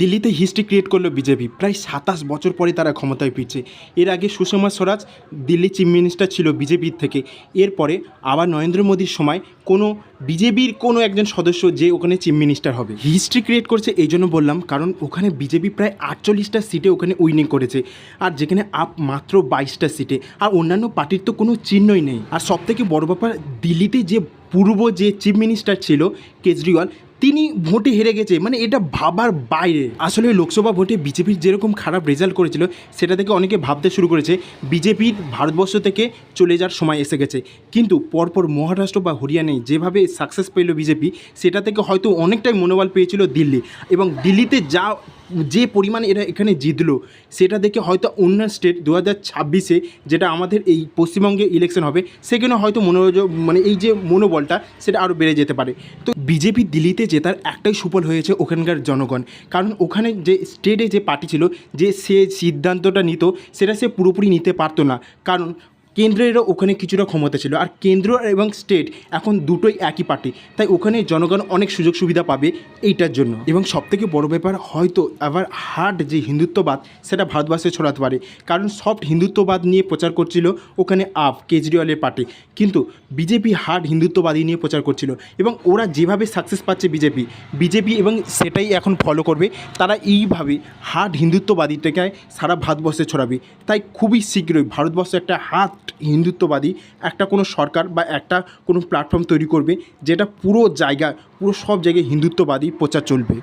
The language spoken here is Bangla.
দিল্লিতে হিস্ট্রি ক্রিয়েট করলো বিজেপি। প্রায় ২৭ বছর পরে তারা ক্ষমতায় ফিরছে। এর আগে সুষমা স্বরাজ দিল্লি চিফ মিনিস্টার ছিল বিজেপির থেকে। এরপরে আবার নরেন্দ্র মোদীর সময় কোনো বিজেপির কোনো একজন সদস্য যে ওখানে চিফ মিনিস্টার হবে। হিস্ট্রি ক্রিয়েট করছে এই জন্য বললাম, কারণ ওখানে বিজেপি প্রায় ৪৮টা সিটে ওখানে উইনিং করেছে, আর যেখানে আপ মাত্র ২২টা সিটে, আর অন্যান্য পার্টির তো কোনো চিহ্নই নেই। আর সবথেকে বড় ব্যাপার, দিল্লিতে যে পূর্ব যে চিফ মিনিস্টার ছিল কেজরিওয়াল, তিনি ভোটে হেরে গেছে, মানে এটা ভাবার বাইরে। আসলে লোকসভা ভোটে বিজেপির যেরকম খারাপ রেজাল্ট করেছিল, সেটা থেকে অনেকে ভাবতে শুরু করেছে বিজেপির ভারতবর্ষ থেকে চলে যাওয়ার সময় এসে গেছে। কিন্তু পরপর মহারাষ্ট্র বা হরিয়ানায় যেভাবে সাকসেস পেল বিজেপি, সেটা থেকে হয়তো অনেকটাই মনোবল পেয়েছিল দিল্লি। এবং দিল্লিতে যে পরিমাণ এরা এখানে জিতলো, সেটা দেখে হয়তো অন্য স্টেট 2026-এ যেটা আমাদের এই পশ্চিমবঙ্গে ইলেকশন হবে, সেখানে হয়তো মানে এই যে মনোবলটা সেটা আরও বেড়ে যেতে পারে। তো বিজেপি দিল্লিতে জেতার একটাই সুফল হয়েছে ওখানকার জনগণ, কারণ ওখানে যে স্টেটে যে পার্টি ছিল, যে সে সিদ্ধান্তটা নিত, সেটা সে পুরোপুরি নিতে পারতো না, কারণ কেন্দ্রেরও ওখানে কিছুটা ক্ষমতা ছিল। আর কেন্দ্র এবং স্টেট এখন দুটোই একই পার্টি, তাই ওখানে জনগণ অনেক সুযোগ সুবিধা পাবে এইটার জন্য। এবং সবথেকে বড় ব্যাপার, হয়তো আবার হার্ড যে হিন্দুত্ববাদ, সেটা ভারতবর্ষে ছড়াতে পারে, কারণ সফট হিন্দুত্ববাদ নিয়ে প্রচার করছিল ওখানে কেজরিওয়ালের পার্টি, কিন্তু বিজেপি হার্ড হিন্দুত্ববাদী নিয়ে প্রচার করছিল। এবং ওরা যেভাবে সাকসেস পাচ্ছে বিজেপি এবং সেটাই এখন ফলো করবে। তারা এইভাবে হার্ড হিন্দুত্ববাদীটাকে সারা ভারতবর্ষে ছড়াবে। তাই খুবই শীঘ্রই ভারতবর্ষে একটা হার্ড হিন্দুত্ববাদী একটা কোনো সরকার বা একটা কোনো প্ল্যাটফর্ম তৈরি করবে, যেটা পুরো সব জায়গায় হিন্দুত্ববাদী প্রচার চলবে।